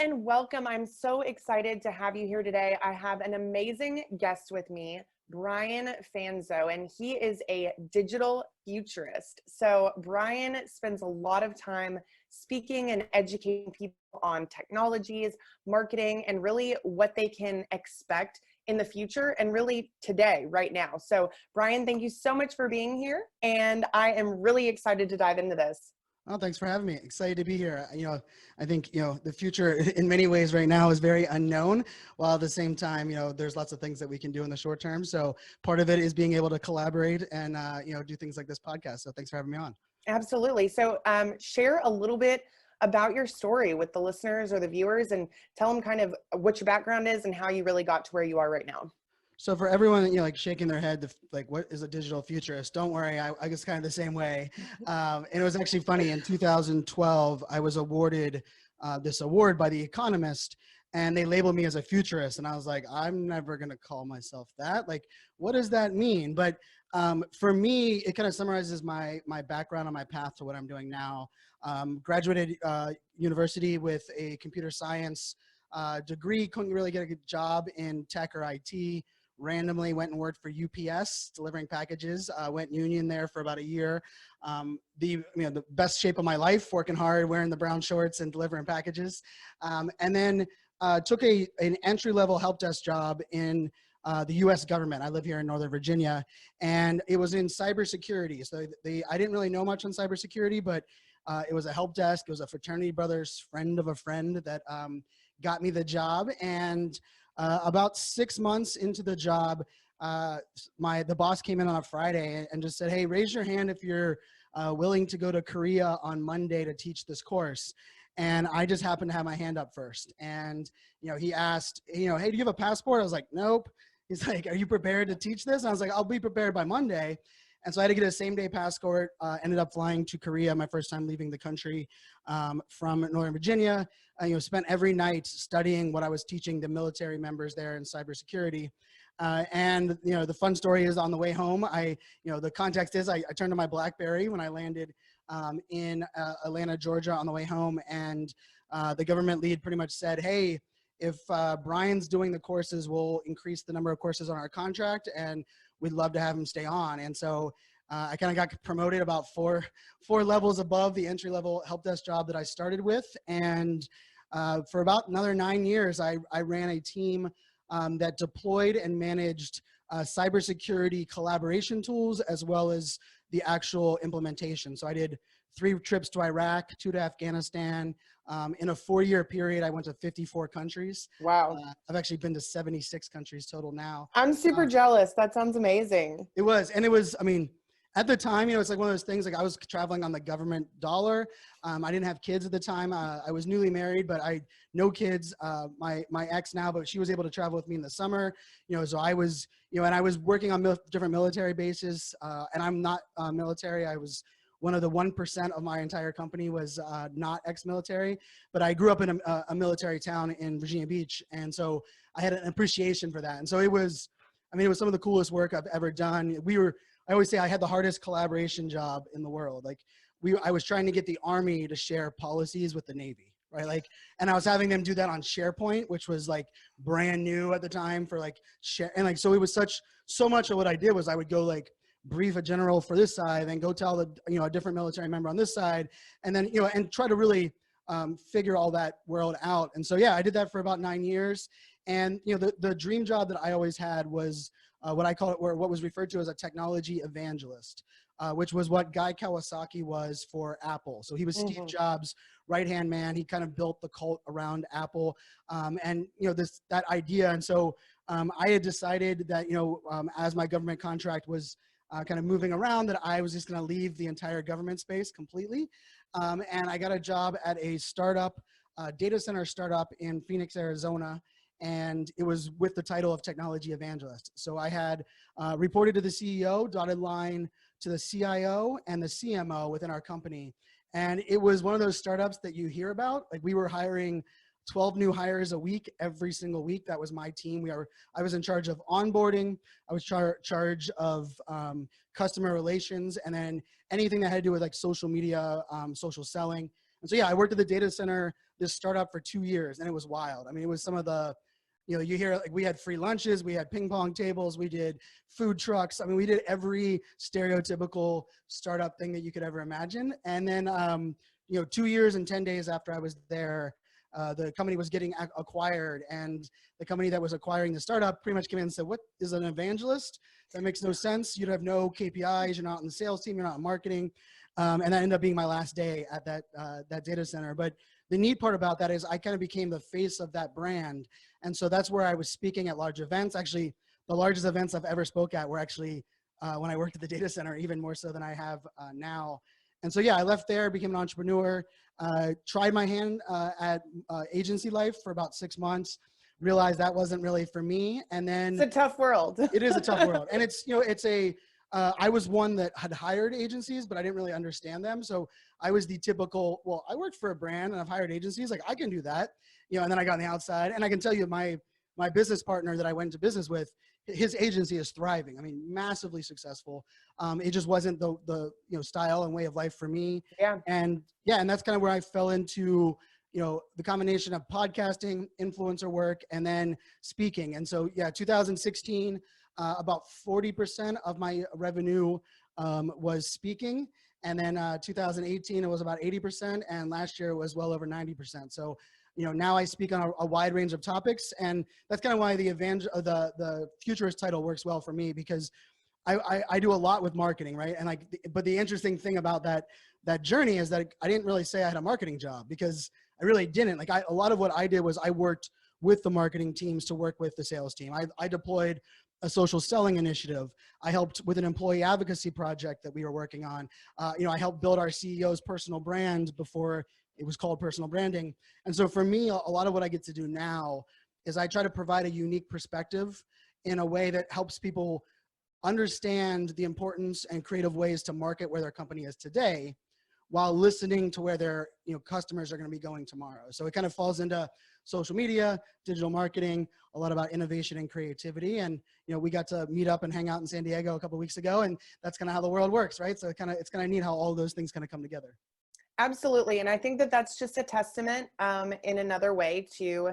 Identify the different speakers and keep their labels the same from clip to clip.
Speaker 1: and welcome. I'm so excited to have you here today. I have an amazing guest with me, Brian Fanzo, and he is a digital futurist. So Brian spends a lot of time speaking and educating people on technologies, marketing, and really what they can expect in the future and really today, right now. So Brian, thank you so much for being here. And I am really excited to dive into this.
Speaker 2: Oh, thanks for having me. Excited to be here. I think, the future in many ways right now is very unknown, while at the same time, there's lots of things that we can do in the short term. So part of it is being able to collaborate and, do things like this podcast. So thanks for having me on.
Speaker 1: Absolutely. So share a little bit about your story with the listeners or the viewers and tell them kind of what your background is and how you really got to where you are right now.
Speaker 2: So for everyone, like shaking their head, like, what is a digital futurist? Don't worry, I was kind of the same way. And it was actually funny. In 2012, I was awarded this award by The Economist, and they labeled me as a futurist. And I was like, I'm never going to call myself that. Like, what does that mean? But for me, it kind of summarizes my background and my path to what I'm doing now. Graduated university with a computer science degree, couldn't really get a good job in tech or IT. Randomly went and worked for UPS delivering packages. Went union there for about a year. The best shape of my life, working hard, wearing the brown shorts and delivering packages. And then took an entry-level help desk job in the U.S. government. I live here in Northern Virginia, and it was in cybersecurity. So I didn't really know much on cybersecurity, but it was a help desk. It was a fraternity brother's friend of a friend that got me the job. And about 6 months into the job, the boss came in on a Friday and just said, "Hey, raise your hand if you're willing to go to Korea on Monday to teach this course." And I just happened to have my hand up first. And he asked, "Hey, do you have a passport?" I was like, "Nope." He's like, "Are you prepared to teach this?" And I was like, "I'll be prepared by Monday." And so I had to get a same-day passport. Ended up flying to Korea, my first time leaving the country, from Northern Virginia. Spent every night studying what I was teaching the military members there in cybersecurity. And the fun story is, on the way home, the context is I turned to my BlackBerry when I landed in Atlanta, Georgia, on the way home, and the government lead pretty much said, "Hey, if Brian's doing the courses, we'll increase the number of courses on our contract, and we'd love to have him stay on." And so I kind of got promoted about four levels above the entry-level help desk job that I started with. And for about another 9 years, I ran a team that deployed and managed cybersecurity collaboration tools, as well as the actual implementation. So I did 3 trips to Iraq, 2 to Afghanistan. In a 4-year period, I went to 54 countries.
Speaker 1: Wow.
Speaker 2: I've actually been to 76 countries total now.
Speaker 1: I'm super jealous. That sounds amazing.
Speaker 2: It was, I mean, at the time, it's like one of those things, like I was traveling on the government dollar. I didn't have kids at the time. I was newly married, but no kids. My ex now, but she was able to travel with me in the summer. So I was, and I was working on different military bases. And I'm not military. I was one of the 1% of my entire company was not ex-military, but I grew up in a military town in Virginia Beach. And so I had an appreciation for that. And so it was some of the coolest work I've ever done. I always say I had the hardest collaboration job in the world. Like I was trying to get the Army to share policies with the Navy, right? Like, and I was having them do that on SharePoint, which was like brand new at the time for like share. And like, so it was so much of what I did was I would go like brief a general for this side, then go tell a different military member on this side, and then, and try to really figure all that world out. And so, yeah, I did that for about 9 years. And, the dream job that I always had was what I call it, or what was referred to as a technology evangelist, which was what Guy Kawasaki was for Apple. So he was Steve Jobs' right-hand man. He kind of built the cult around Apple, and that idea. And so I had decided that as my government contract was kind of moving around, that I was just going to leave the entire government space completely, and I got a job at a startup, data center startup in Phoenix, Arizona. And it was with the title of technology evangelist. So I had reported to the CEO, dotted line to the CIO and the CMO within our company. And it was one of those startups that you hear about. Like, we were hiring 12 new hires a week, every single week. That was my team. I was in charge of onboarding. I was charge of customer relations, and then anything that had to do with like social media, social selling. And so, yeah, I worked at the data center this startup for 2 years, and it was wild. I mean, it was some of the, you hear like we had free lunches, we had ping pong tables, we did food trucks. I mean, we did every stereotypical startup thing that you could ever imagine. And then, 2 years and 10 days after I was there, the company was getting acquired, and the company that was acquiring the startup pretty much came in and said, "What is an evangelist? That makes no sense. You'd have no KPIs. You're not in the sales team. You're not in marketing." And that ended up being my last day at that data center. But the neat part about that is I kind of became the face of that brand. And so that's where I was speaking at large events. Actually, the largest events I've ever spoke at were actually when I worked at the data center, even more so than I have now. And so, yeah, I left there, became an entrepreneur, tried my hand at agency life for about 6 months, realized that wasn't really for me. And then
Speaker 1: It's a tough world.
Speaker 2: it is a tough world. And it's, I was one that had hired agencies, but I didn't really understand them. So I was the typical, well, I worked for a brand and I've hired agencies. Like, I can do that, and then I got on the outside, and I can tell you my business partner that I went into business with, his agency is thriving. I mean, massively successful. It just wasn't the style and way of life for me.
Speaker 1: Yeah.
Speaker 2: And that's kind of where I fell into, the combination of podcasting, influencer work, and then speaking. And so, 2016, about 40% of my revenue was speaking. And then 2018, it was about 80%. And last year it was well over 90%. So, now I speak on a wide range of topics. And that's kind of why the futurist title works well for me, because I do a lot with marketing, right? And but the interesting thing about that journey is that I didn't really say I had a marketing job, because I really didn't. Like, a lot of what I did was I worked with the marketing teams to work with the sales team. I deployed a social selling initiative. I helped with an employee advocacy project that we were working on. I helped build our CEO's personal brand before it was called personal branding. And so for me, a lot of what I get to do now is I try to provide a unique perspective in a way that helps people understand the importance and creative ways to market where their company is today, while listening to where their customers are going to be going tomorrow. So it kind of falls into social media, digital marketing, a lot about innovation and creativity. And we got to meet up and hang out in San Diego a couple of weeks ago, and that's kind of how the world works, right? So it's kind of neat how all those things kind of come together.
Speaker 1: Absolutely. And I think that that's just a testament in another way to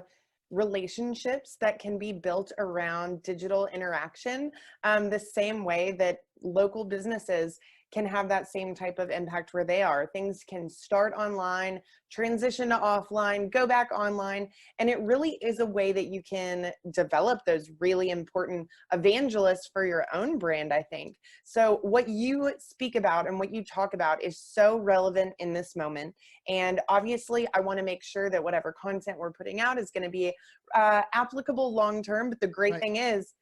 Speaker 1: relationships that can be built around digital interaction, the same way that local businesses can have that same type of impact where they are. Things can start online, transition to offline, go back online, and it really is a way that you can develop those really important evangelists for your own brand, I think. So what you speak about and what you talk about is so relevant in this moment. And obviously, I want to make sure that whatever content we're putting out is going to be applicable long-term. But the great thing is,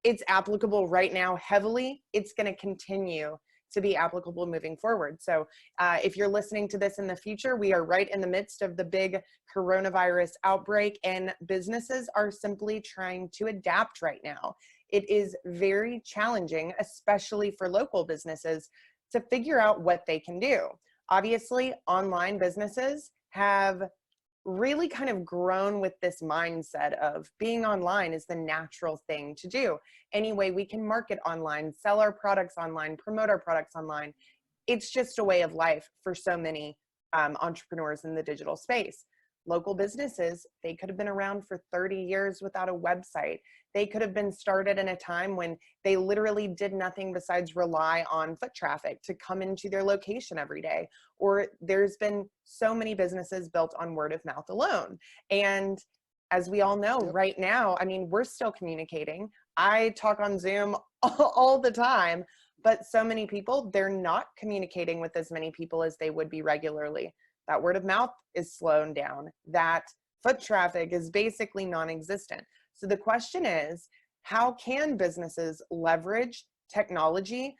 Speaker 1: it's applicable right now heavily. It's going to continue to be applicable moving forward. So if you're listening to this in the future, we are right in the midst of the big coronavirus outbreak, and businesses are simply trying to adapt right now. It is very challenging, especially for local businesses, to figure out what they can do. Obviously, online businesses have really kind of grown with this mindset of being online is the natural thing to do. Any way we can market online, sell our products online, promote our products online, it's just a way of life for so many entrepreneurs in the digital space. Local businesses, they could have been around for 30 years without a website. They could have been started in a time when they literally did nothing besides rely on foot traffic to come into their location every day. Or there's been so many businesses built on word of mouth alone. And as we all know, right now, I mean, we're still communicating. I talk on Zoom all the time, but so many people, they're not communicating with as many people as they would be regularly. That word of mouth is slowing down. That foot traffic is basically non-existent. So the question is, how can businesses leverage technology,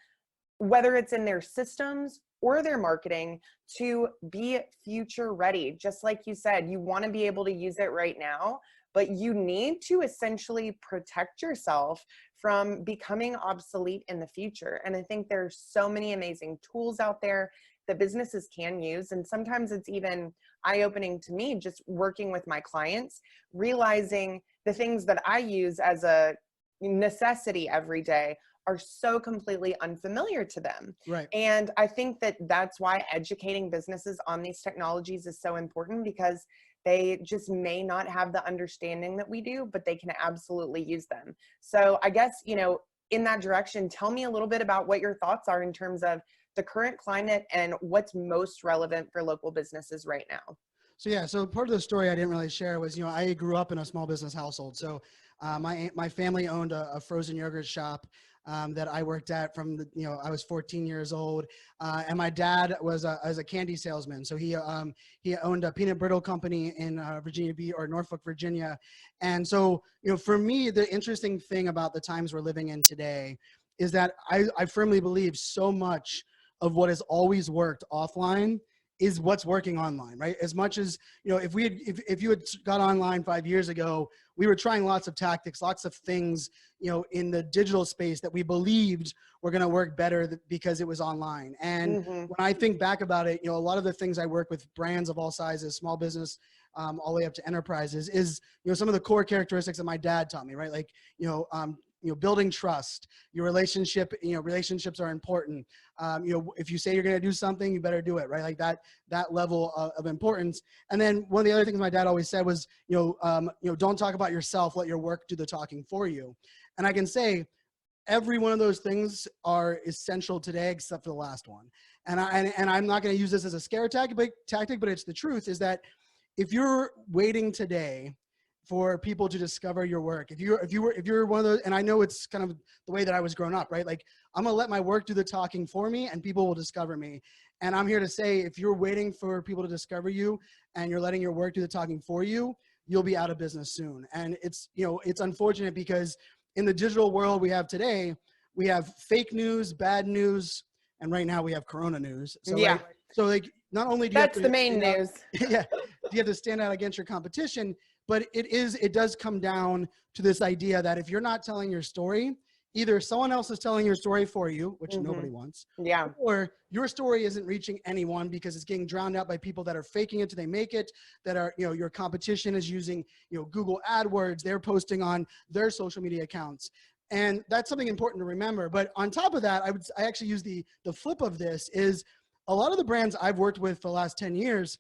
Speaker 1: whether it's in their systems or their marketing, to be future ready? Just like you said, you want to be able to use it right now, but you need to essentially protect yourself from becoming obsolete in the future. And I think there's so many amazing tools out there that businesses can use. And sometimes it's even eye-opening to me, just working with my clients, realizing the things that I use as a necessity every day are so completely unfamiliar to them.
Speaker 2: Right.
Speaker 1: And I think that that's why educating businesses on these technologies is so important, because they just may not have the understanding that we do, but they can absolutely use them. So I guess, in that direction, tell me a little bit about what your thoughts are in terms of the current climate and what's most relevant for local businesses right now.
Speaker 2: So yeah, so part of the story I didn't really share was, I grew up in a small business household. So my family owned a frozen yogurt shop that I worked at from I was 14 years old, and my dad was a candy salesman. So he owned a peanut brittle company in Virginia Beach or Norfolk, Virginia. And so for me, the interesting thing about the times we're living in today is that I firmly believe so much of what has always worked offline is what's working online, right? As much as, if you had got online 5 years ago, we were trying lots of tactics, lots of things, in the digital space that we believed were going to work better because it was online. And
Speaker 1: Mm-hmm.
Speaker 2: when I think back about it, a lot of the things I work with brands of all sizes, small business, all the way up to enterprises is, some of the core characteristics that my dad taught me, right? Like, building trust, your relationship, relationships are important. If you say you're going to do something, you better do it, right? Like that level of importance. And then one of the other things my dad always said was, don't talk about yourself, let your work do the talking for you. And I can say every one of those things are essential today, except for the last one. And I'm not going to use this as a scare tactic, but it's the truth, is that if you're waiting today for people to discover your work, if you're one of those, and I know it's kind of the way that I was growing up, right? Like, I'm gonna let my work do the talking for me, and people will discover me. And I'm here to say, if you're waiting for people to discover you and you're letting your work do the talking for you, you'll be out of business soon. And it's unfortunate, because in the digital world we have today, we have fake news, bad news, and right now we have Corona news. So
Speaker 1: Yeah.
Speaker 2: Not only do you
Speaker 1: That's
Speaker 2: have
Speaker 1: the
Speaker 2: to
Speaker 1: main
Speaker 2: stand out,
Speaker 1: news.
Speaker 2: yeah, you have to stand out against your competition, but it does come down to this idea that if you're not telling your story, either someone else is telling your story for you, which
Speaker 1: Mm-hmm.
Speaker 2: nobody wants,
Speaker 1: Yeah.
Speaker 2: or your story isn't reaching anyone because it's getting drowned out by people that are faking it till they make it, that are, your competition is using, Google AdWords, they're posting on their social media accounts. And that's something important to remember. But on top of that, I actually use the flip of this is a lot of the brands I've worked with for the last 10 years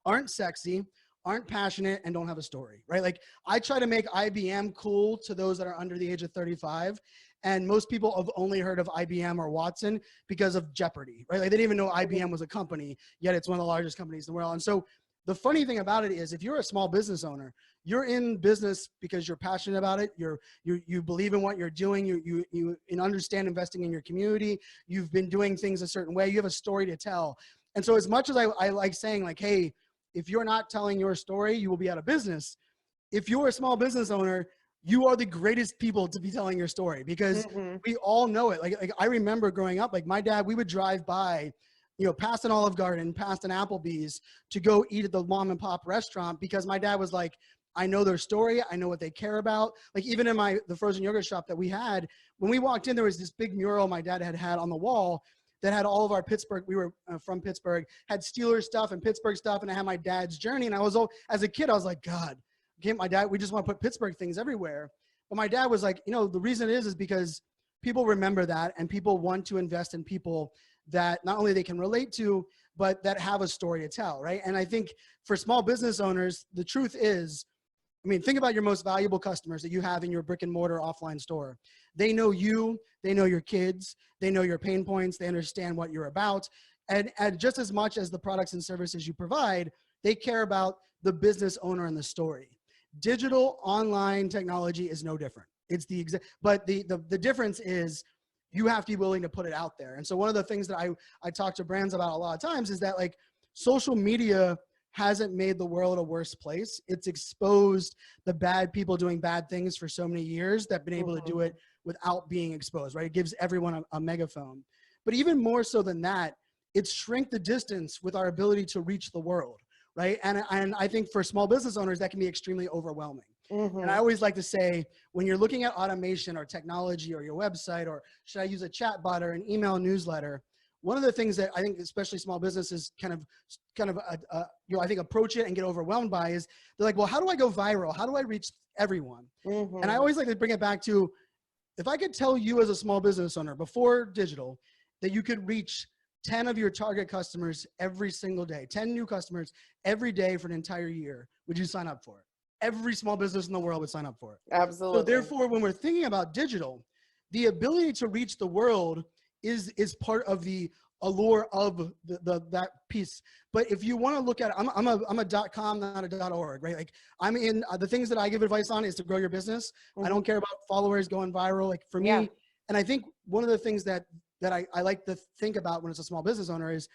Speaker 2: aren't sexy, aren't passionate, and don't have a story, right? Like, I try to make IBM cool to those that are under the age of 35. And most people have only heard of IBM or Watson because of Jeopardy, right? Like, they didn't even know IBM was a company, yet it's one of the largest companies in the world. And so the funny thing about it is, if you're a small business owner, you're in business because you're passionate about it. You believe in what you're doing. You understand investing in your community. You've been doing things a certain way. You have a story to tell. And so as much as I like saying, like, hey, if you're not telling your story, you will be out of business. If you're a small business owner, you are the greatest people to be telling your story, because
Speaker 1: Mm-hmm.
Speaker 2: we all know it. Like I remember growing up, like my dad, we would drive by, past an Olive Garden, past an Applebee's to go eat at the mom and pop restaurant, because my dad was like, I know their story. I know what they care about. Like, even in the frozen yogurt shop that we had, when we walked in, there was this big mural my dad had on the wall that had all of our Pittsburgh, we were from Pittsburgh, had Steelers stuff and Pittsburgh stuff, and I had my dad's journey. And as a kid, I was like, God, my dad, we just want to put Pittsburgh things everywhere. But my dad was like, the reason is because people remember that, and people want to invest in people that not only they can relate to, but that have a story to tell, right? And I think for small business owners, the truth is, think about your most valuable customers that you have in your brick and mortar offline store. They know you, they know your kids, they know your pain points, they understand what you're about. And just as much as the products and services you provide, they care about the business owner and the story. Digital online technology is no different. It's but the difference is you have to be willing to put it out there. And so one of the things that I talk to brands about a lot of times is that, like, social media hasn't made the world a worse place. It's exposed the bad people doing bad things for so many years that have been able to do it without being exposed, right? It gives everyone a megaphone. But even more so than that, it's shrink the distance with our ability to reach the world, right? And I think for small business owners, that can be extremely overwhelming. And I always like to say, when you're looking at automation or technology or your website, or should I use a chat bot or an email newsletter, one of the things that I think especially small businesses kind of I think approach it and get overwhelmed by is they're like, well, how do I go viral? How do I reach everyone? And I always like to bring it back to, if I could tell you as a small business owner before digital that you could reach 10 of your target customers every single day, 10 new customers every day for an entire year, would you sign up for it? Every small business in the world would sign up for it. So
Speaker 1: Absolutely.
Speaker 2: therefore, when we're thinking about digital, the ability to reach the world is part of the allure of that piece. But if you want to look at it, I'm a .com, not a .org, right? Like I'm in the things that I give advice on is to grow your business. I don't care about followers going viral. Like for
Speaker 1: Yeah.
Speaker 2: me, and I think one of the things that I like to think about when it's a small business owner is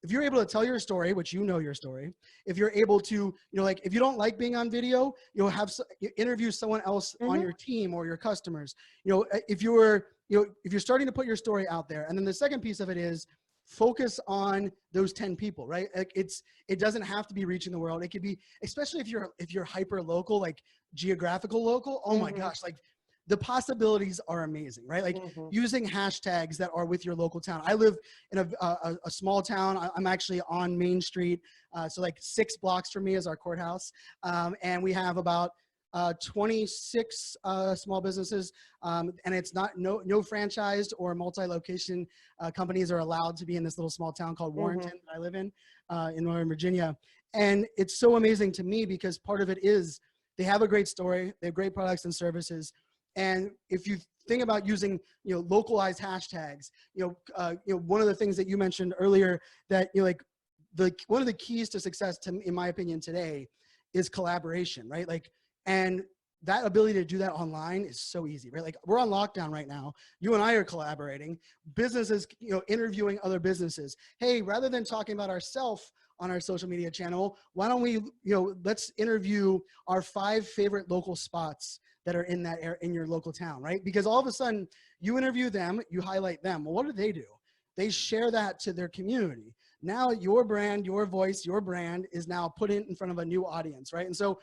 Speaker 2: if you're able to tell your story, which you know your story, if you're able to, like if you don't like being on video, you'll have you interview someone else on your team or your customers. If you're starting to put your story out there, and then the second piece of it is focus on those 10 people, right? Like it doesn't have to be reaching the world. It could be, especially if you're hyper local, like geographical local. Oh my gosh, like the possibilities are amazing, right? Like using hashtags that are with your local town. I live in a small town. I'm actually on Main Street. So like 6 blocks from me is our courthouse. And we have about 26 small businesses, and it's not no franchised or multi-location companies are allowed to be in this little small town called Warrenton that I live in Northern Virginia. And it's so amazing to me because part of it is they have a great story, they have great products and services. And if you think about using, localized hashtags, one of the things that you mentioned earlier that, like one of the keys to success in my opinion today is collaboration, right? Like, and that ability to do that online is so easy, right? Like we're on lockdown right now. You and I are collaborating. Businesses, interviewing other businesses. Hey, rather than talking about ourselves on our social media channel, why don't we, let's interview our 5 favorite local spots that are in your local town, right? Because all of a sudden you interview them, you highlight them. Well, what do? They share that to their community. Now your brand, your voice, your brand is now put in front of a new audience, right? And so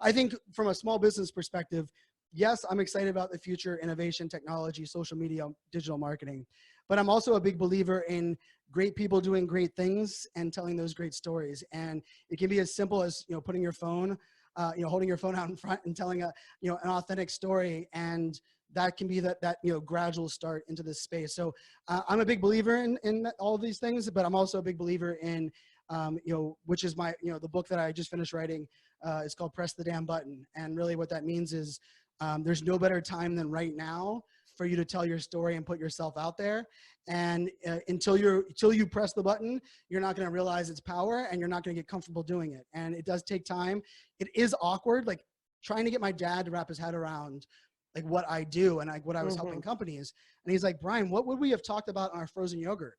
Speaker 2: I think from a small business perspective, yes, I'm excited about the future, innovation, technology, social media, digital marketing, but I'm also a big believer in great people doing great things and telling those great stories. And it can be as simple as, putting your phone, holding your phone out in front and telling an authentic story. And that can be that gradual start into this space. So I'm a big believer in all of these things, but I'm also a big believer in, which is my, the book that I just finished writing. It's called Press the Damn Button. And really what that means is there's no better time than right now for you to tell your story and put yourself out there. And until you press the button, you're not going to realize its power and you're not going to get comfortable doing it. And it does take time. It is awkward, like trying to get my dad to wrap his head around like what I do and like what I was helping companies. And he's like, Brian, what would we have talked about on our frozen yogurt?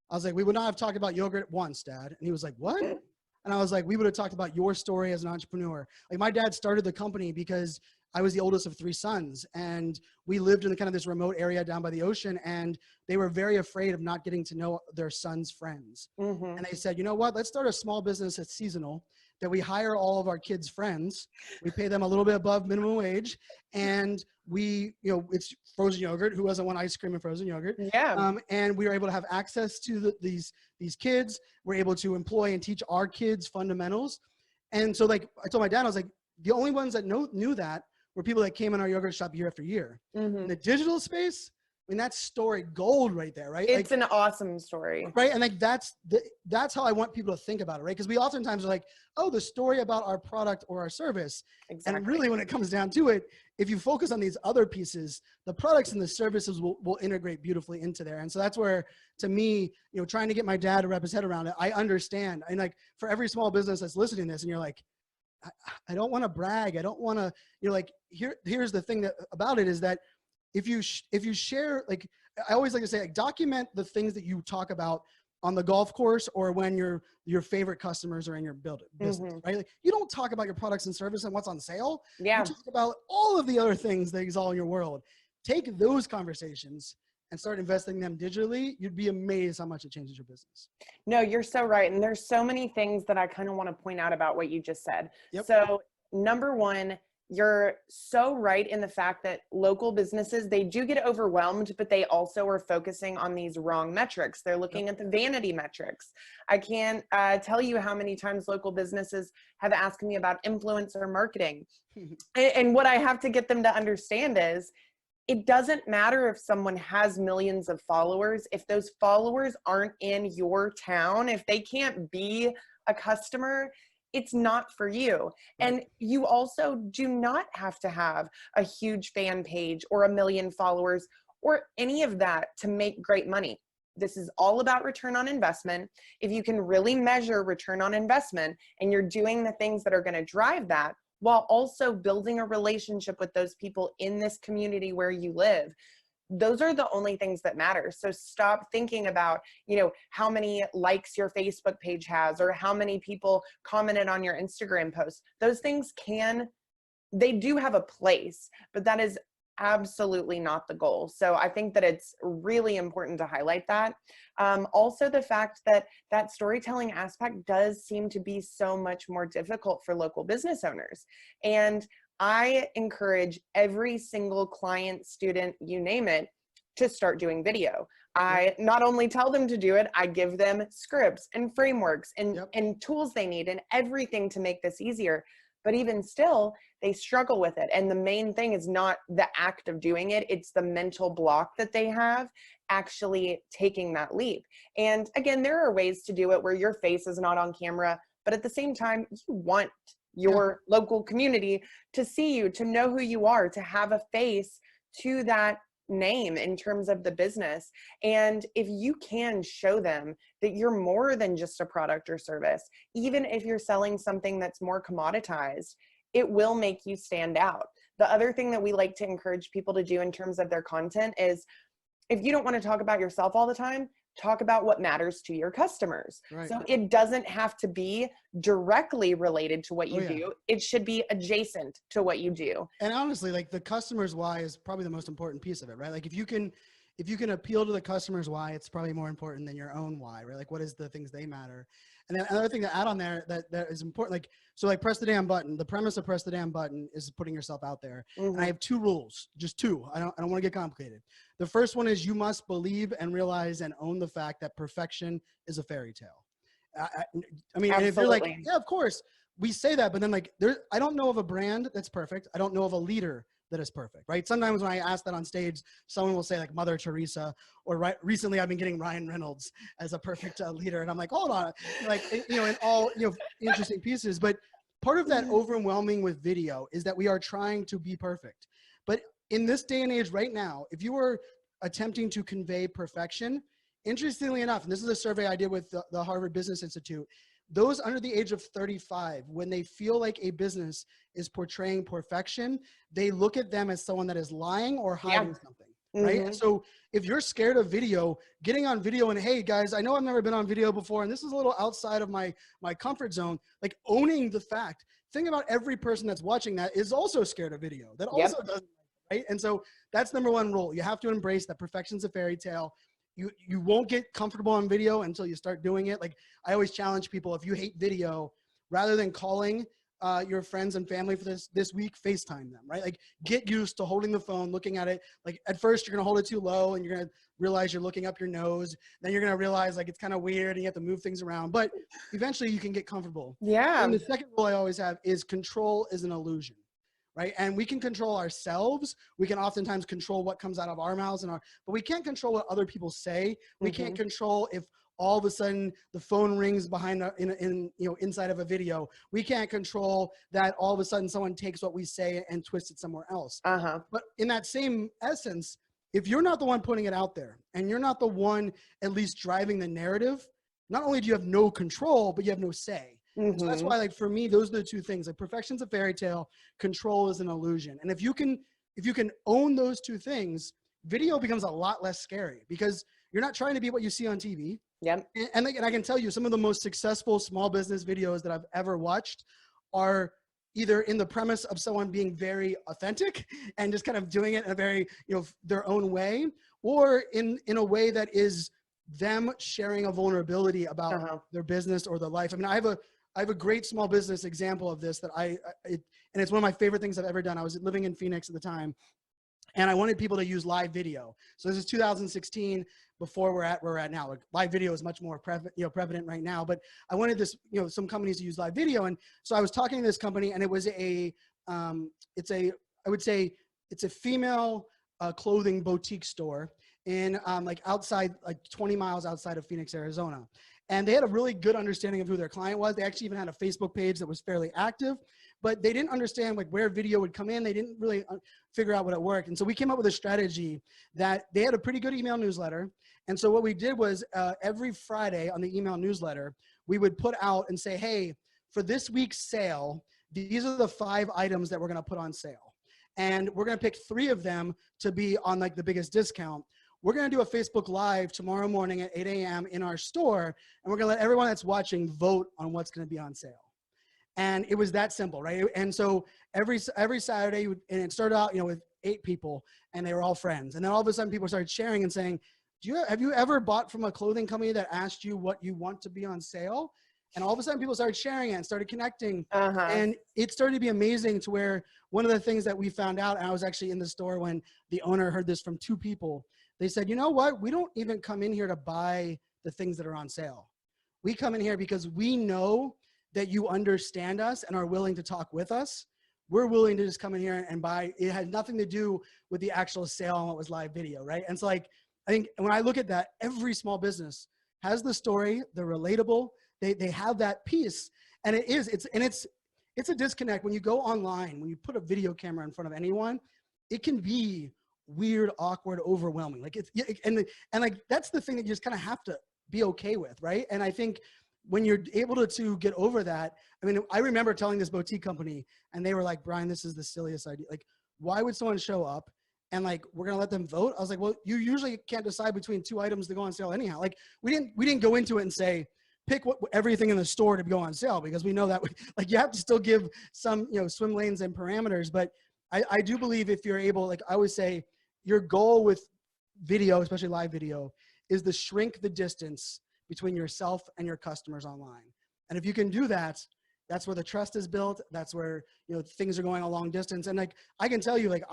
Speaker 2: I was like, we would not have talked about yogurt once, Dad. And he was like, what? And I was like, we would have talked about your story as an entrepreneur. Like my dad started the company because I was the oldest of 3 sons, and we lived in kind of this remote area down by the ocean, and they were very afraid of not getting to know their sons' friends. And they said, you know what, let's start a small business that's seasonal, that we hire all of our kids' friends. We pay them a little bit above minimum wage, and we, it's frozen yogurt. Who doesn't want ice cream and frozen yogurt?
Speaker 1: Yeah.
Speaker 2: And we were able to have access to these kids. We're able to employ and teach our kids fundamentals. And so like I told my dad, I was like, the only ones that knew that were people that came in our yogurt shop year after year. In the digital space, I mean, that's story gold right there, right?
Speaker 1: It's an awesome story.
Speaker 2: Right. And like that's how I want people to think about it, right? Because we oftentimes are like, oh, the story about our product or our service.
Speaker 1: Exactly.
Speaker 2: And really when it comes down to it, if you focus on these other pieces, the products and the services will integrate beautifully into there. And so that's where, to me, trying to get my dad to wrap his head around it, I understand. And like for every small business that's listening to this and you're like, I don't want to brag. I don't want to, like, here's the thing about it is that if you share, like, I always like to say, like, document the things that you talk about on the golf course or when your favorite customers are in your business, right? Like, you don't talk about your products and service and what's on sale.
Speaker 1: Yeah.
Speaker 2: You talk about all of the other things that is all in your world. Take those conversations and start investing them digitally. You'd be amazed how much it changes your business.
Speaker 1: No, you're so right. And there's so many things that I kind of want to point out about what you just said.
Speaker 2: Yep.
Speaker 1: So number one, you're so right in the fact that local businesses, they do get overwhelmed, but they also are focusing on these wrong metrics. They're looking at the vanity metrics. I can't tell you how many times local businesses have asked me about influencer marketing. And what I have to get them to understand is it doesn't matter if someone has millions of followers. If those followers aren't in your town, if they can't be a customer, it's not for you.
Speaker 2: Right.
Speaker 1: And you also do not have to have a huge fan page or a million followers or any of that to make great money. This is all about return on investment. If you can really measure return on investment and you're doing the things that are going to drive that, while also building a relationship with those people in this community where you live, those are the only things that matter. So stop thinking about, how many likes your Facebook page has or how many people commented on your Instagram post. Those things they do have a place, but that is absolutely not the goal. So I think that it's really important to highlight that. Also, the fact that that storytelling aspect does seem to be so much more difficult for local business owners. And I encourage every single client, student, you name it, to start doing video. I not only tell them to do it, I give them scripts and frameworks and tools they need and everything to make this easier. But even still, they struggle with it. And the main thing is not the act of doing it, it's the mental block that they have actually taking that leap. And again, there are ways to do it where your face is not on camera, but at the same time, you want your local community to see you, to know who you are, to have a face to that name in terms of the business. And if you can show them that you're more than just a product or service, even if you're selling something that's more commoditized, it will make you stand out. The other thing that we like to encourage people to do in terms of their content is, if you don't want to talk about yourself all the time, talk about what matters to your customers.
Speaker 2: Right.
Speaker 1: So it doesn't have to be directly related to what you do. It should be adjacent to what you do.
Speaker 2: And honestly, like the customer's why is probably the most important piece of it, right? Like if you can appeal to the customer's why, it's probably more important than your own why, right? Like what is the things they matter? And then another thing to add on there that is important, like press the damn button. The premise of press the damn button is putting yourself out there.
Speaker 1: Mm-hmm.
Speaker 2: And I have 2 rules, just 2. I don't want to get complicated. The first one is you must believe and realize and own the fact that perfection is a fairy tale. I mean, and if you're like, yeah, of course we say that, but then like I don't know of a brand that's perfect. I don't know of a leader that is perfect, right? Sometimes when I ask that on stage, someone will say like Mother Teresa, or recently I've been getting Ryan Reynolds as a perfect leader. And I'm like, hold on, like, in all, interesting pieces. But part of that overwhelming with video is that we are trying to be perfect. But in this day and age right now, if you are attempting to convey perfection, interestingly enough, and this is a survey I did with the Harvard Business Institute, those under the age of 35, when they feel like a business is portraying perfection, they look at them as someone that is lying or hiding something, right? Mm-hmm. So if you're scared of video, getting on video and, hey guys, I know I've never been on video before, and this is a little outside of my comfort zone, like owning the fact. Think about every person that's watching that is also scared of video, that also doesn't, right? And so that's number 1 rule. You have to embrace that perfection's a fairy tale. You won't get comfortable on video until you start doing it. Like I always challenge people, if you hate video, rather than calling your friends and family for this week, FaceTime them, right? Like get used to holding the phone, looking at it. Like at first you're gonna hold it too low and you're gonna realize you're looking up your nose. Then you're gonna realize like it's kind of weird and you have to move things around, but eventually you can get comfortable.
Speaker 1: Yeah.
Speaker 2: And the second rule I always have is control is an illusion. Right? And we can control ourselves. We can oftentimes control what comes out of our mouths but we can't control what other people say. We can't control if all of a sudden the phone rings behind inside of a video. We can't control that all of a sudden someone takes what we say and twists it somewhere else. But in that same essence, if you're not the one putting it out there and you're not the one at least driving the narrative, not only do you have no control, but you have no say. So that's why, like, for me, those are the 2 things. Like perfection's a fairy tale, control is an illusion. And if you can own those 2 things, video becomes a lot less scary because you're not trying to be what you see on TV.
Speaker 1: Yep.
Speaker 2: And I can tell you some of the most successful small business videos that I've ever watched are either in the premise of someone being very authentic and just kind of doing it in a very, their own way, or in a way that is them sharing a vulnerability about their business or their life. I mean, I have a great small business example of this that and it's one of my favorite things I've ever done. I was living in Phoenix at the time, and I wanted people to use live video. So this is 2016, before where we're at now. Like live video is much more prevalent right now, but I wanted this, some companies to use live video. And so I was talking to this company, and it was I would say it's a female a clothing boutique store in like outside, like 20 miles outside of Phoenix, Arizona. And they had a really good understanding of who their client was. They actually even had a Facebook page that was fairly active, but they didn't understand like where video would come in. They didn't really figure out what it worked. And so we came up with a strategy that they had a pretty good email newsletter. And so what we did was every Friday on the email newsletter, we would put out and say, hey, for this week's sale, these are the 5 items that we're gonna put on sale. And we're gonna pick 3 of them to be on like the biggest discount. We're gonna do a Facebook Live tomorrow morning at 8 a.m. in our store, and we're gonna let everyone that's watching vote on what's gonna be on sale. And it was that simple, right? And so every Saturday, and it started out, with 8 people, and they were all friends. And then all of a sudden, people started sharing and saying, have you ever bought from a clothing company that asked you what you want to be on sale? And all of a sudden, people started sharing it and started connecting. And it started to be amazing to where one of the things that we found out, and I was actually in the store when the owner heard this from 2 people. They said, you know what? We don't even come in here to buy the things that are on sale. We come in here because we know that you understand us and are willing to talk with us. We're willing to just come in here and buy. It had nothing to do with the actual sale and what was live video, right? And so like, I think when I look at that, every small business has the story, they're relatable, they have that piece. And it's a disconnect when you go online, when you put a video camera in front of anyone, it can be weird, awkward, overwhelming. Like and like, that's the thing that you just kind of have to be okay with, right? And I think when you're able to get over that, I mean, I remember telling this boutique company and they were like, Brian, this is the silliest idea. Like, why would someone show up and like, we're going to let them vote? I was like, well, you usually can't decide between 2 items to go on sale anyhow. Like we didn't go into it and say, pick everything in the store to go on sale, because we know that like you have to still give some, swim lanes and parameters. But I do believe if you're able, like I always say, your goal with video, especially live video, is to shrink the distance between yourself and your customers online. And if you can do that, that's where the trust is built. That's where, things are going a long distance. And like, I can tell you, like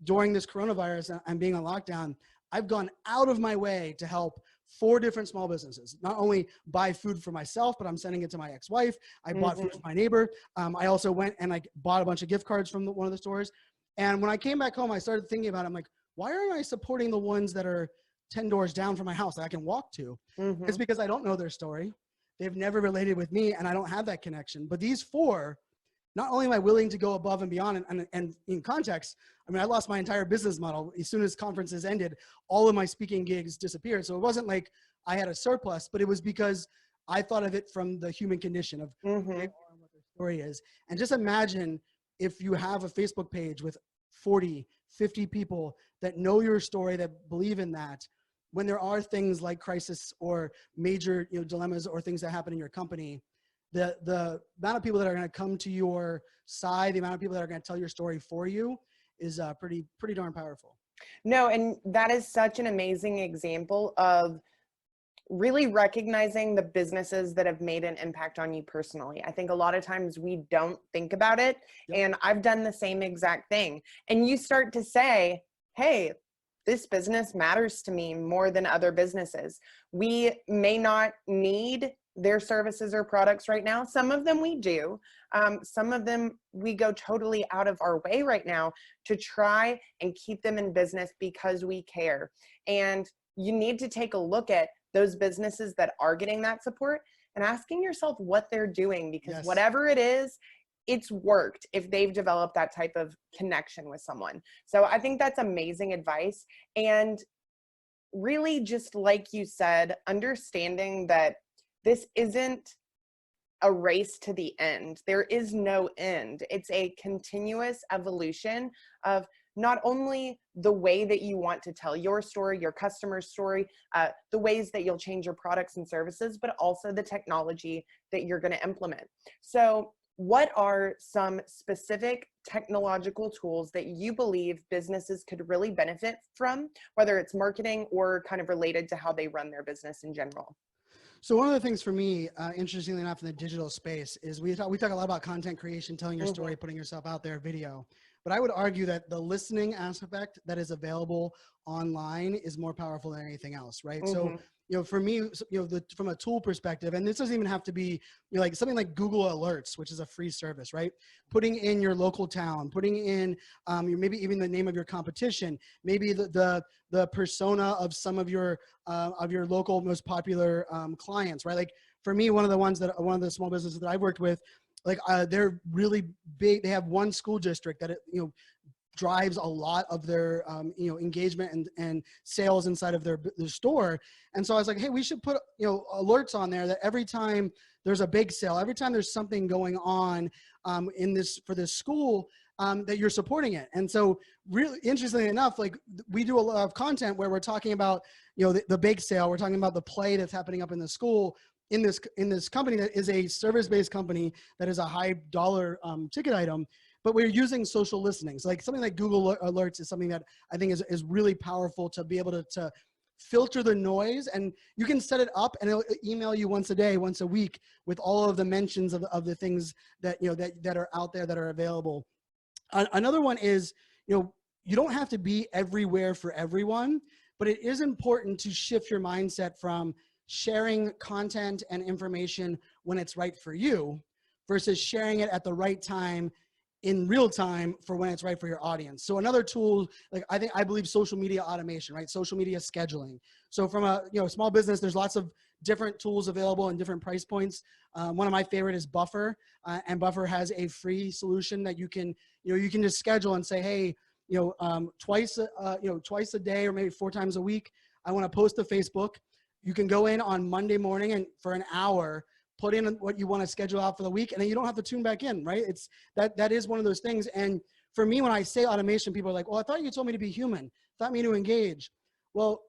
Speaker 2: during this coronavirus and being on lockdown, I've gone out of my way to help 4 different small businesses, not only buy food for myself, but I'm sending it to my ex-wife. I bought food for my neighbor. I also went and like bought a bunch of gift cards from one of the stores. And when I came back home, I started thinking about it. I'm like, why aren't I supporting the ones that are 10 doors down from my house that I can walk to? It's because I don't know their story. They've never related with me and I don't have that connection. But these 4, not only am I willing to go above and beyond, and in context, I mean, I lost my entire business model. As soon as conferences ended, all of my speaking gigs disappeared. So it wasn't like I had a surplus, but it was because I thought of it from the human condition of who they are and what their story is. And just imagine if you have a Facebook page with 40, 50 people that know your story, that believe in that, when there are things like crisis or major dilemmas or things that happen in your company, the amount of people that are going to come to your side, the amount of people that are going to tell your story for you is pretty darn powerful.
Speaker 1: No, and that is such an amazing example of really recognizing the businesses that have made an impact on you personally. I think a lot of times we don't think about it.
Speaker 2: Yep.
Speaker 1: And I've done the same exact thing. And you start to say, hey, this business matters to me more than other businesses. We may not need their services or products right now. Some of them we do. Some of them we go totally out of our way right now to try and keep them in business because we care. And you need to take a look at those businesses that are getting that support and asking yourself what they're doing, because whatever it is, it's worked if they've developed that type of connection with someone. So I think that's amazing advice. And really, just like you said, understanding that this isn't a race to the end. There is no end. It's a continuous evolution of not only the way that you want to tell your story, your customer's story, the ways that you'll change your products and services, but also the technology that you're going to implement. So what are some specific technological tools that you believe businesses could really benefit from, whether it's marketing or kind of related to how they run their business in general?
Speaker 2: So one of the things for me, interestingly enough, in the digital space is we talk a lot about content creation, telling your story, putting yourself out there, video. But I would argue that the listening aspect that is available online is more powerful than anything else, right? So,
Speaker 1: Mm-hmm.
Speaker 2: for me, from a tool perspective, and this doesn't even have to be, like something like Google Alerts, which is a free service, right? Putting in your local town, putting in maybe even the name of your competition, maybe the persona of some of your local most popular clients, right? Like for me, one of the small businesses that I've worked with, like they're really big. They have one school district that drives a lot of their engagement and sales inside of their store. And so I was like, hey, we should put alerts on there that every time there's a big sale, every time there's something going on for this school, that you're supporting it. And so really interestingly enough, like we do a lot of content where we're talking about the big sale, we're talking about the play that's happening up in the school in this company that is a service-based company that is a high dollar ticket item. But we're using social listening. So like something like Google Alerts is something that I think is really powerful to be able to filter the noise, and you can set it up and it'll email you once a day, once a week with all of the mentions of the things that, that are out there that are available. Another one is, you don't have to be everywhere for everyone, but it is important to shift your mindset from sharing content and information when it's right for you versus sharing it at the right time in real time for when it's right for your audience. So another tool, like I believe social media automation, right? Social media scheduling. So from a small business, there's lots of different tools available and different price points. One of my favorite is Buffer, and Buffer has a free solution that you can just schedule and say, hey, twice a day or maybe 4 times a week, I want to post to Facebook. You can go in on Monday morning and for an hour, put in what you want to schedule out for the week, and then you don't have to tune back in, right? It's that is one of those things. And for me, when I say automation, people are like, well, I thought you told me to be human, thought me to engage. Well,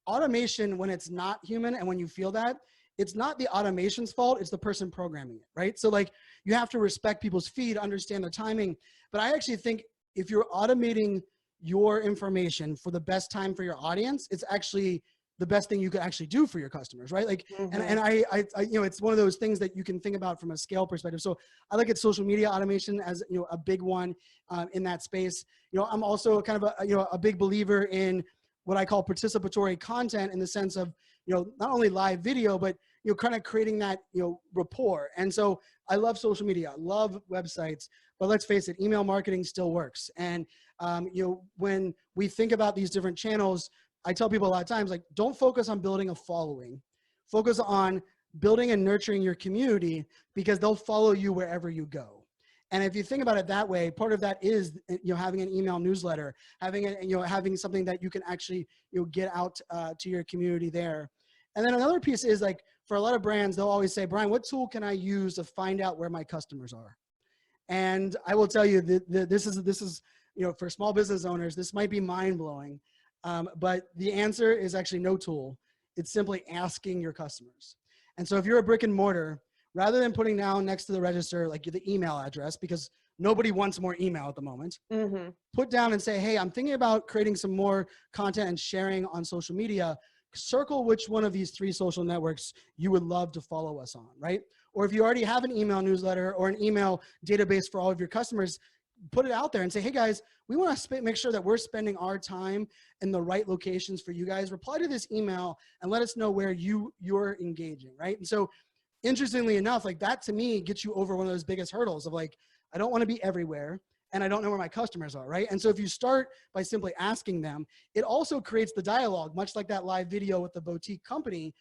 Speaker 2: automation, when it's not human and when you feel that, it's not the automation's fault, it's the person programming it, right? So like you have to respect people's feed, understand the timing. But I actually think if you're automating your information for the best time for your audience, it's actually the best thing you could actually do for your customers, right? Like,
Speaker 1: Mm-hmm.
Speaker 2: and I it's one of those things that you can think about from a scale perspective. So I look at social media automation as, a big one in that space. I'm also kind of a big believer in what I call participatory content in the sense of, not only live video, but, kind of creating that, rapport. And so I love social media, I love websites, but let's face it, email marketing still works. And, when we think about these different channels, I tell people a lot of times, like, don't focus on building a following. Focus on building and nurturing your community because they'll follow you wherever you go. And if you think about it that way, part of that is, having an email newsletter, having something that you can actually, get out to your community there. And then another piece is like, for a lot of brands, they'll always say, Brian, what tool can I use to find out where my customers are? And I will tell you that this is, for small business owners, this might be mind blowing. But the answer is actually no tool. It's simply asking your customers. And so if you're a brick and mortar, rather than putting down next to the register, like the email address, because nobody wants more email at the moment, put down and say, hey, I'm thinking about creating some more content and sharing on social media. Circle which one of these 3 social networks you would love to follow us on, right? Or if you already have an email newsletter or an email database for all of your customers, put it out there and say, hey guys, we want to make sure that we're spending our time in the right locations for you guys. Reply to this email and let us know where you're engaging, right? And so interestingly enough, like that to me gets you over one of those biggest hurdles of like, I don't want to be everywhere and I don't know where my customers are, right? And so if you start by simply asking them, it also creates the dialogue, much like that live video with the boutique company.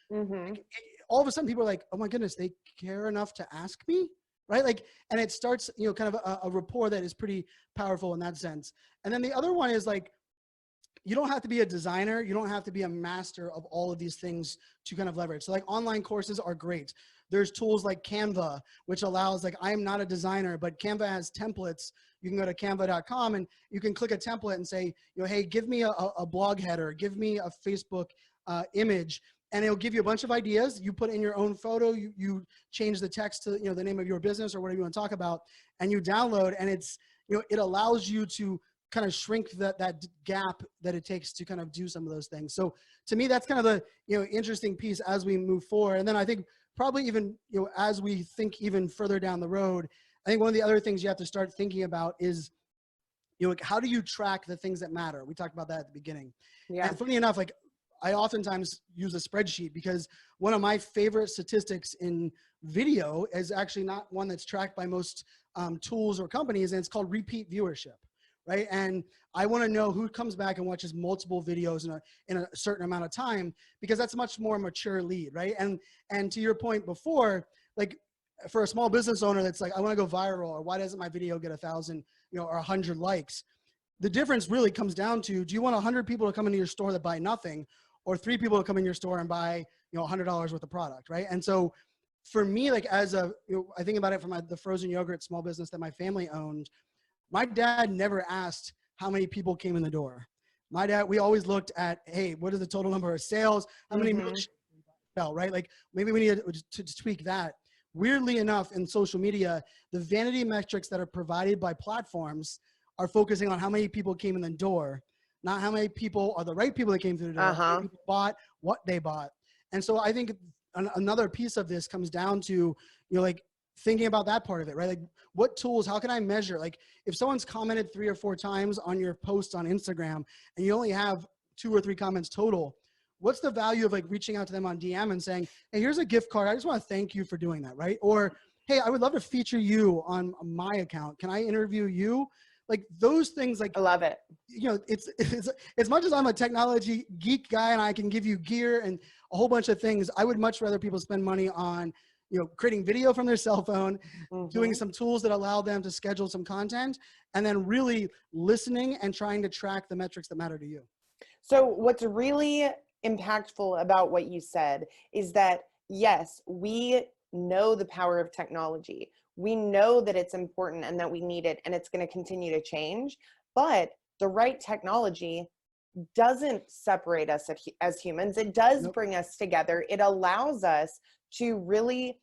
Speaker 2: All of a sudden people are like, oh my goodness, they care enough to ask me? Right? Like, and it starts, kind of a rapport that is pretty powerful in that sense. And then the other one is like, you don't have to be a designer. You don't have to be a master of all of these things to kind of leverage. So like online courses are great. There's tools like Canva, which allows, like, I'm not a designer, but Canva has templates. You can go to canva.com and you can click a template and say, hey, give me a blog header, give me a Facebook image. And it'll give you a bunch of ideas. You put in your own photo, you change the text to, the name of your business or whatever you want to talk about, and you download, and it's, it allows you to kind of shrink that gap that it takes to kind of do some of those things. So to me, that's kind of the, interesting piece as we move forward. And then I think probably even, as we think even further down the road, I think one of the other things you have to start thinking about is like, how do you track the things that matter? We talked about that at the beginning.
Speaker 1: Yeah.
Speaker 2: And funny enough, like, I oftentimes use a spreadsheet because one of my favorite statistics in video is actually not one that's tracked by most tools or companies, and it's called repeat viewership, right? And I want to know who comes back and watches multiple videos in a certain amount of time, because that's a much more mature lead, right? And to your point before, like, for a small business owner that's like, I want to go viral, or why doesn't my video get 1,000, or 100 likes? The difference really comes down to, do you want 100 people to come into your store that buy nothing, or 3 people to come in your store and buy, $100 worth of product, right? And so for me, like, as a, I think about it from the frozen yogurt small business that my family owned. My dad never asked how many people came in the door. My dad, we always looked at, hey, what is the total number of sales? How many milkshakes sell, right? Like, maybe we need to tweak that. Weirdly enough, in social media, the vanity metrics that are provided by platforms are focusing on how many people came in the door, not how many people are the right people that came through the door, how many people bought, what they bought. And so I think another piece of this comes down to, like, thinking about that part of it, right? Like, what tools, how can I measure? Like, if someone's commented 3 or 4 times on your post on Instagram and you only have 2 or 3 comments total, what's the value of, like, reaching out to them on DM and saying, hey, here's a gift card. I just want to thank you for doing that, right? Or, hey, I would love to feature you on my account. Can I interview you? Like, those things, like,
Speaker 1: I love it.
Speaker 2: It's as much as I'm a technology geek guy and I can give you gear and a whole bunch of things, I would much rather people spend money on, creating video from their cell phone, doing some tools that allow them to schedule some content, and then really listening and trying to track the metrics that matter to you.
Speaker 1: So what's really impactful about what you said is that, yes, we know the power of technology. We know that it's important and that we need it, and it's going to continue to change. But the right technology doesn't separate us as humans. It does bring us together. It allows us to really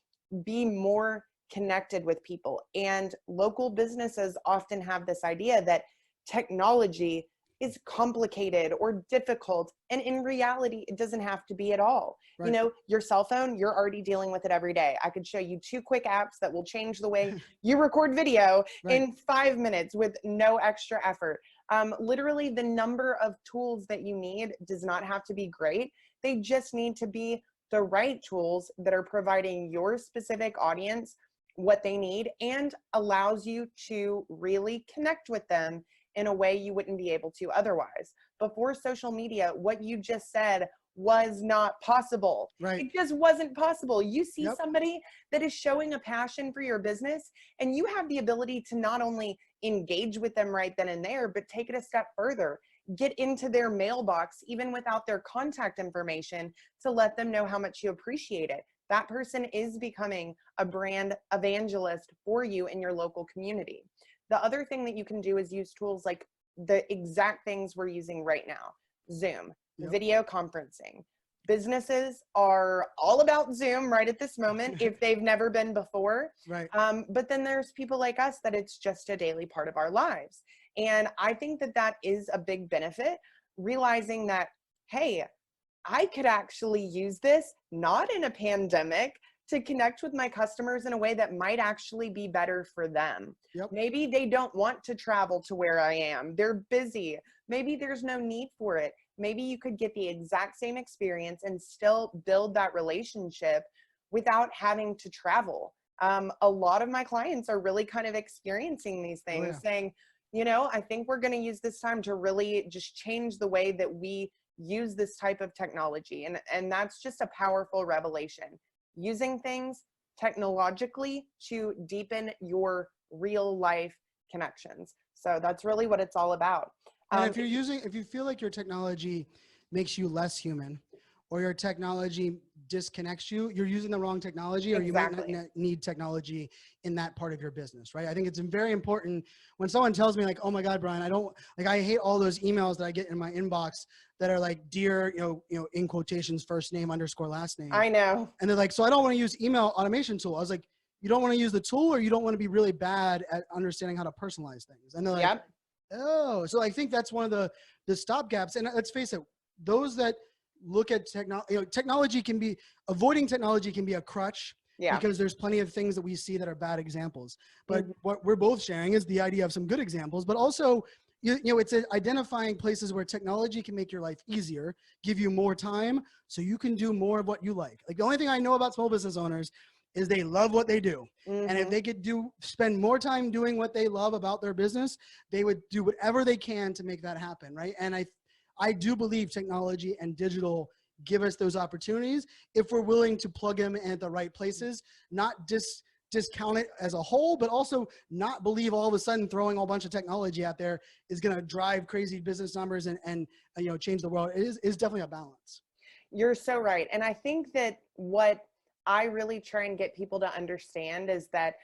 Speaker 1: be more connected with people. And local businesses often have this idea that technology is complicated or difficult. And in reality, it doesn't have to be at all.
Speaker 2: Right.
Speaker 1: Your cell phone, you're already dealing with it every day. I could show you 2 quick apps that will change the way you record video in 5 minutes with no extra effort. Literally, the number of tools that you need does not have to be great. They just need to be the right tools that are providing your specific audience what they need and allows you to really connect with them in a way you wouldn't be able to otherwise. Before social media, what you just said was not possible.
Speaker 2: Right.
Speaker 1: It just wasn't possible. You see somebody that is showing a passion for your business, and you have the ability to not only engage with them right then and there, but take it a step further. Get into their mailbox, even without their contact information, to let them know how much you appreciate it. That person is becoming a brand evangelist for you in your local community. The other thing that you can do is use tools like the exact things we're using right now. Zoom, video conferencing. Businesses are all about Zoom right at this moment if they've never been before.
Speaker 2: Right.
Speaker 1: But then there's people like us that it's just a daily part of our lives. And I think that that is a big benefit, realizing that, hey, I could actually use this, not in a pandemic, to connect with my customers in a way that might actually be better for them. Maybe they don't want to travel to where I am. They're busy. Maybe there's no need for it. Maybe you could get the exact same experience and still build that relationship without having to travel. A lot of my clients are really kind of experiencing these things, saying, I think we're going to use this time to really just change the way that we use this type of technology. And that's just a powerful revelation. Using things technologically to deepen your real life connections. So that's really what it's all about.
Speaker 2: And if you feel like your technology makes you less human, or your technology disconnects you, you're using the wrong technology, or you might not need technology in that part of your business, right? I think it's very important when someone tells me, like, oh my God, Brian, I hate all those emails that I get in my inbox that are like, dear, in quotations, first name _ last name.
Speaker 1: I know.
Speaker 2: And they're like, so I don't want to use email automation tool. I was like, you don't want to use the tool, or you don't want to be really bad at understanding how to personalize things. And they're like, oh, so I think that's one of the stopgaps. And let's face it, those that look at technology, avoiding technology can be a crutch, because there's plenty of things that we see that are bad examples. But what we're both sharing is the idea of some good examples, but also It's identifying places where technology can make your life easier, give you more time, so you can do more of what you like. Like the only thing I know about small business owners is they love what they do. And if
Speaker 1: Mm-hmm.
Speaker 2: they could spend more time doing what they love about their business, they would do whatever they can to make that happen, right? And I do believe technology and digital give us those opportunities if we're willing to plug them in at the right places, not discount it as a whole, but also not believe all of a sudden throwing a whole bunch of technology out there is going to drive crazy business numbers and change the world. It is definitely a balance.
Speaker 1: You're so right. And I think that what I really try and get people to understand is that,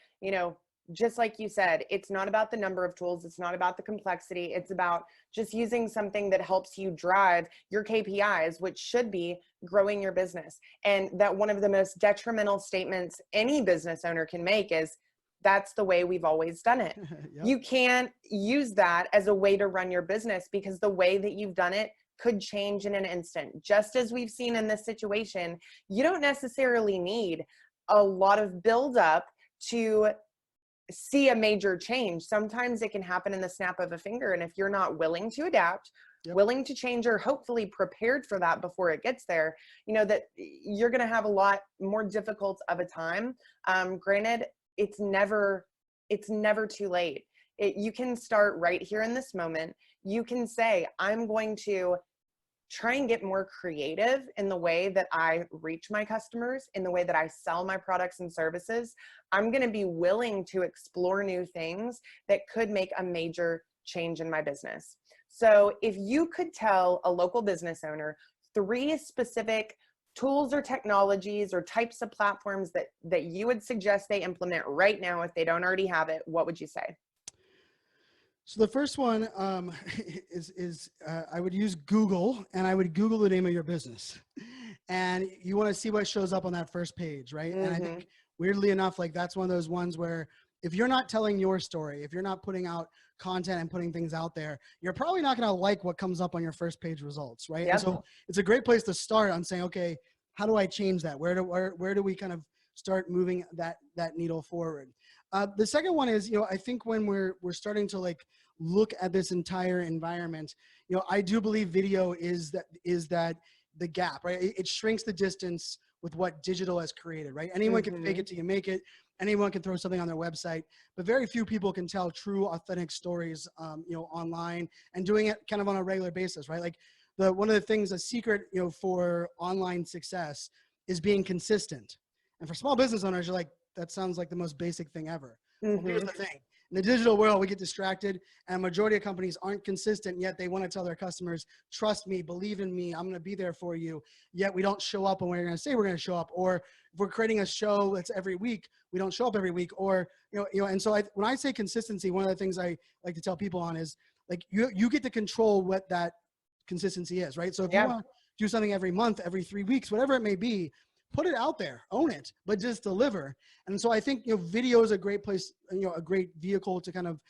Speaker 1: just like you said, it's not about the number of tools. It's not about the complexity. It's about just using something that helps you drive your KPIs, which should be growing your business. And that one of the most detrimental statements any business owner can make is, that's the way we've always done it.
Speaker 2: Yep.
Speaker 1: You can't use that as a way to run your business, because the way that you've done it could change in an instant. Just as we've seen in this situation, you don't necessarily need a lot of buildup to see a major change. Sometimes it can happen in the snap of a finger. And if you're not willing to adapt,
Speaker 2: Yep.
Speaker 1: willing to change, or hopefully prepared for that before it gets there, that you're going to have a lot more difficult of a time. Granted, it's never too late. You can start right here in this moment. You can say, I'm going to try and get more creative in the way that I reach my customers, in the way that I sell my products and services. I'm going to be willing to explore new things that could make a major change in my business. So if you could tell a local business owner 3 specific tools or technologies or types of platforms that you would suggest they implement right now if they don't already have it, what would you say?
Speaker 2: So the first one is I would use Google, and I would Google the name of your business, and you want to see what shows up on that first page, right?
Speaker 1: Mm-hmm.
Speaker 2: And I think weirdly enough, like that's one of those ones where if you're not telling your story, if you're not putting out content and putting things out there, you're probably not going to like what comes up on your first page results, right?
Speaker 1: Yep.
Speaker 2: And so it's a great place to start on saying, okay, how do I change that? Where do we kind of start moving that needle forward? The second one is, I think when we're starting to like look at this entire environment, I do believe video is that the gap, right? It shrinks the distance with what digital has created, right? Anyone can fake it till you make it. Anyone can throw something on their website, but very few people can tell true, authentic stories, online, and doing it kind of on a regular basis, right? Like one of the things, a secret, for online success is being consistent. And for small business owners, you're like, that sounds like the most basic thing ever. Well, here's the thing. In the digital world, we get distracted, and a majority of companies aren't consistent, yet they want to tell their customers, trust me, believe in me, I'm going to be there for you. Yet we don't show up when we're going to say we're going to show up. Or if we're creating a show that's every week, we don't show up every week. Or, and so when I say consistency, one of the things I like to tell people on is like, you get to control what that consistency is, right? So if you want to do something every month, every 3 weeks, whatever it may be, put it out there, own it, but just deliver. And so I think, video is a great place, a great vehicle to kind of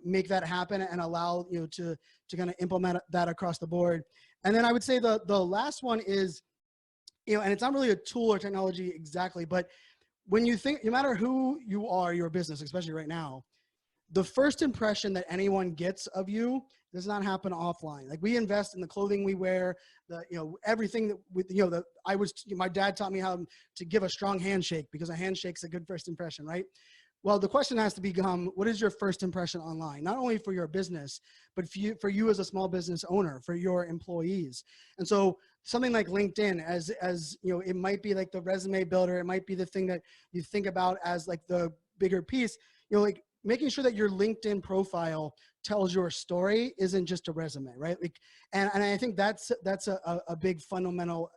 Speaker 2: make that happen and allow, to kind of implement that across the board. And then I would say the last one is, and it's not really a tool or technology exactly, but when you think, no matter who you are, your business, especially right now, the first impression that anyone gets of you does not happen offline. Like we invest in the clothing we wear, everything that with, my dad taught me how to give a strong handshake because a handshake's a good first impression, right? Well, the question has to become, what is your first impression online? Not only for your business, but for you as a small business owner, for your employees. And so something like LinkedIn, as it might be like the resume builder, it might be the thing that you think about as like the bigger piece, like making sure that your LinkedIn profile tells your story isn't just a resume, right? Like, and I think that's a big fundamental,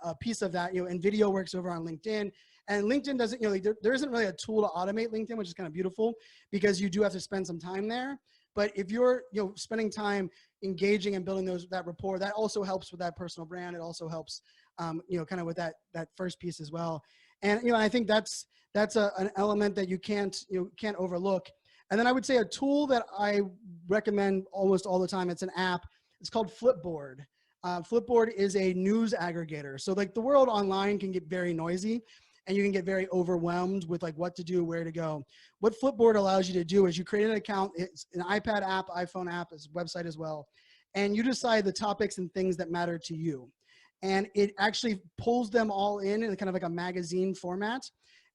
Speaker 2: a piece of that, and video works over on LinkedIn. And LinkedIn doesn't, like there isn't really a tool to automate LinkedIn, which is kind of beautiful because you do have to spend some time there. But if you're, spending time engaging and building that rapport, that also helps with that personal brand. It also helps, kind of with that first piece as well. And, I think that's an element that you can't overlook. And then I would say a tool that I recommend almost all the time, it's an app, it's called Flipboard. Flipboard is a news aggregator. So like the world online can get very noisy. and you can get very overwhelmed with like what to do, where to go. What Flipboard allows you to do is you create an account. It's an iPad app, iPhone app, it's a website as well. And you decide the topics and things that matter to you. And it actually pulls them all in kind of like a magazine format.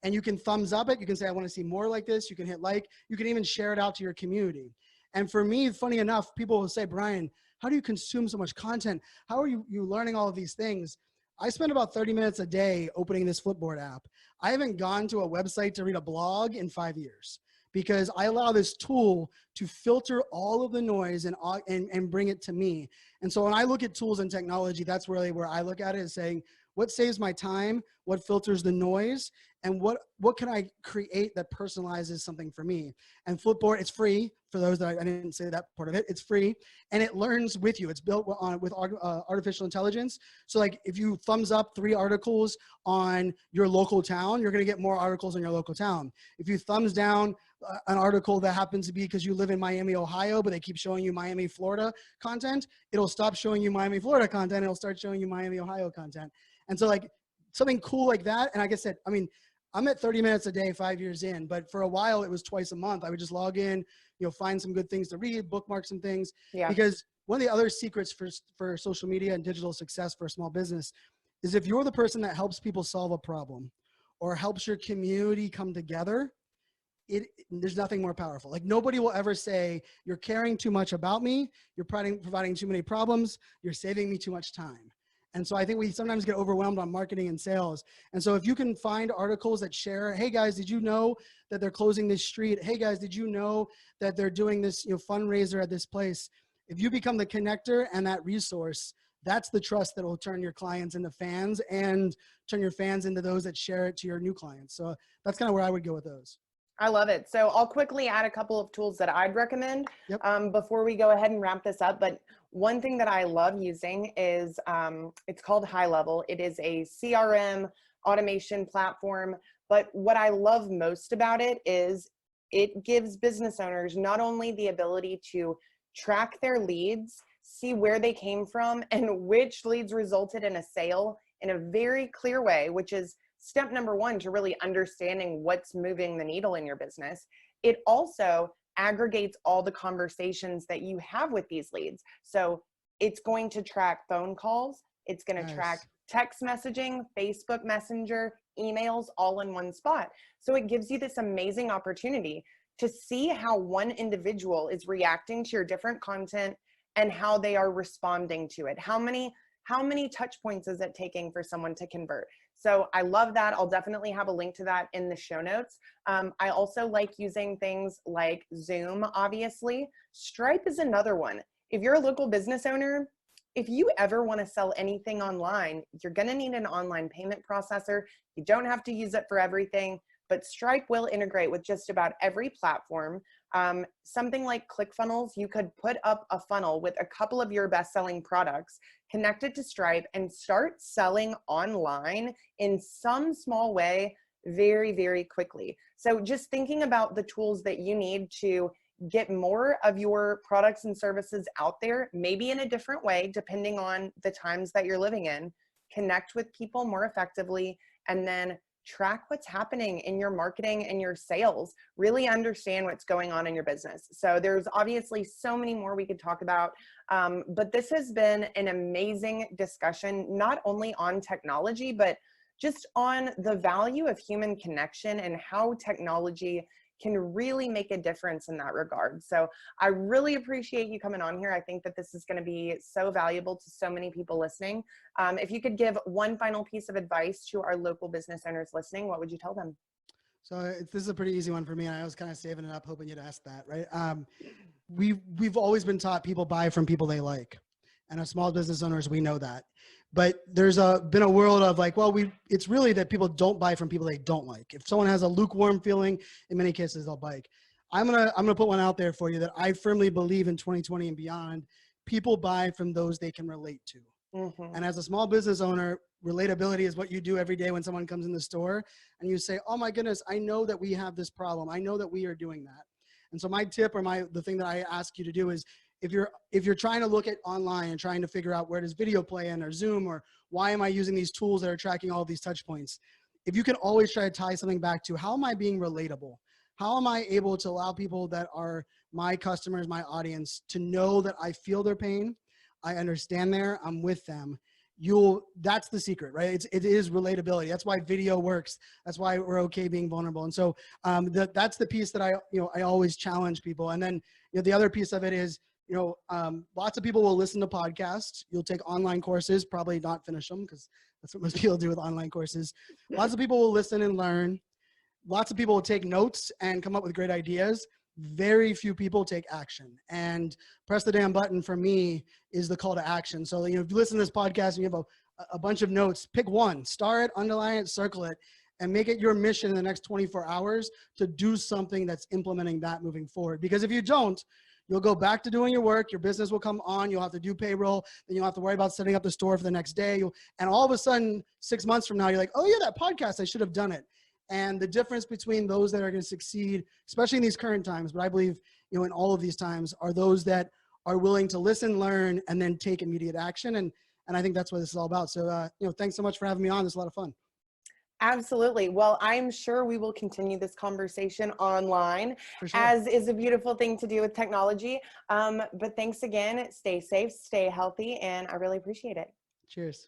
Speaker 2: And you can thumbs up it. You can say, I want to see more like this. You can hit like. You can even share it out to your community. And for me, funny enough, people will say, Brian, how do you consume so much content? How are you learning all of these things? I spend about 30 minutes a day opening this Flipboard app. I haven't gone to a website to read a blog in 5 years because I allow this tool to filter all of the noise and bring it to me. And so when I look at tools and technology, that's really where I look at it, is saying, what saves my time? What filters the noise? And what can I create that personalizes something for me? And Flipboard, it's free. For those that I didn't say that part of it, it's free. And it learns with you. It's built with artificial intelligence. So like if you thumbs up 3 articles on your local town, you're gonna get more articles on your local town. If you thumbs down an article that happens to be because you live in Miami, Ohio, but they keep showing you Miami, Florida content, it'll stop showing you Miami, Florida content. It'll start showing you Miami, Ohio content. And so like something cool like that. And like I said, I mean, I'm at 30 minutes a day, 5 years in, but for a while it was twice a month. I would just log in, find some good things to read, bookmark some things. Yeah. Because one of the other secrets for social media and digital success for a small business is if you're the person that helps people solve a problem or helps your community come together, there's nothing more powerful. Like nobody will ever say, you're caring too much about me, you're providing too many problems, you're saving me too much time. And so I think we sometimes get overwhelmed on marketing and sales. And so if you can find articles that share, hey guys, did you know that they're closing this street? Hey guys, did you know that they're doing this fundraiser at this place? If you become the connector and that resource, that's the trust that will turn your clients into fans and turn your fans into those that share it to your new clients. So that's kind of where I would go with those.
Speaker 1: I love it. So I'll quickly add a couple of tools that I'd recommend before we go ahead and wrap this up. But one thing that I love using is it's called High Level. It is a CRM automation platform. But what I love most about it is it gives business owners not only the ability to track their leads, see where they came from, and which leads resulted in a sale in a very clear way, which is step number 1 to really understanding what's moving the needle in your business. It also aggregates all the conversations that you have with these leads. So it's going to track phone calls. It's going to track text messaging, Facebook Messenger, emails, all in one spot. So it gives you this amazing opportunity to see how one individual is reacting to your different content and how they are responding to it. How many touch points is it taking for someone to convert? So I love that. I'll definitely have a link to that in the show notes. I also like using things like Zoom, obviously. Stripe is another one. If you're a local business owner, if you ever want to sell anything online, you're going to need an online payment processor. You don't have to use it for everything, but Stripe will integrate with just about every platform. Something like ClickFunnels, you could put up a funnel with a couple of your best-selling products, connect it to Stripe, and start selling online in some small way very, very quickly. So just thinking about the tools that you need to get more of your products and services out there, maybe in a different way, depending on the times that you're living in, connect with people more effectively, and then track what's happening in your marketing and your sales, really understand what's going on in your business. So there's obviously so many more we could talk about, but this has been an amazing discussion, not only on technology, but just on the value of human connection and how technology can really make a difference in that regard. So I really appreciate you coming on here. I think that this is going to be so valuable to so many people listening. If you could give one final piece of advice to our local business owners listening, what would you tell them?
Speaker 2: So this is a pretty easy one for me, and I was kind of saving it up, hoping you'd ask that, right? We've always been taught people buy from people they like, and as small business owners, we know that. But there's been a world of like, well, it's really that people don't buy from people they don't like. If someone has a lukewarm feeling, in many cases they'll bite. I'm gonna put one out there for you that I firmly believe in 2020 and beyond. People buy from those they can relate to. And as a small business owner, relatability is what you do every day when someone comes in the store and you say, oh my goodness, I know that we have this problem. I know that we are doing that. And so my tip or the thing that I ask you to do is, if you're trying to look at online and trying to figure out where does video play in or Zoom or why am I using these tools that are tracking all of these touch points, if you can always try to tie something back to how am I being relatable? How am I able to allow people that are my customers, my audience, to know that I feel their pain, I understand I'm with them. That's the secret, right? It is relatability. That's why video works. That's why we're okay being vulnerable. And so that's the piece that I always challenge people. And then the other piece of it is, lots of people will listen to podcasts. You'll take online courses, probably not finish them because that's what most people do with online courses. Lots of people will listen and learn. Lots of people will take notes and come up with great ideas. Very few people take action. And press the damn button for me is the call to action. So, if you listen to this podcast and you have a bunch of notes, pick one, star it, underline it, circle it, and make it your mission in the next 24 hours to do something that's implementing that moving forward. Because if you don't, you'll go back to doing your work. Your business will come on. You'll have to do payroll. Then you'll have to worry about setting up the store for the next day. And all of a sudden, 6 months from now, you're like, oh yeah, that podcast, I should have done it. And the difference between those that are going to succeed, especially in these current times, but I believe, in all of these times, are those that are willing to listen, learn, and then take immediate action. And I think that's what this is all about. So, thanks so much for having me on. It's a lot of fun.
Speaker 1: Absolutely. Well, I'm sure we will continue this conversation online,
Speaker 2: For sure.
Speaker 1: as is a beautiful thing to do with technology. But thanks again. Stay safe, stay healthy, and I really appreciate it.
Speaker 2: Cheers.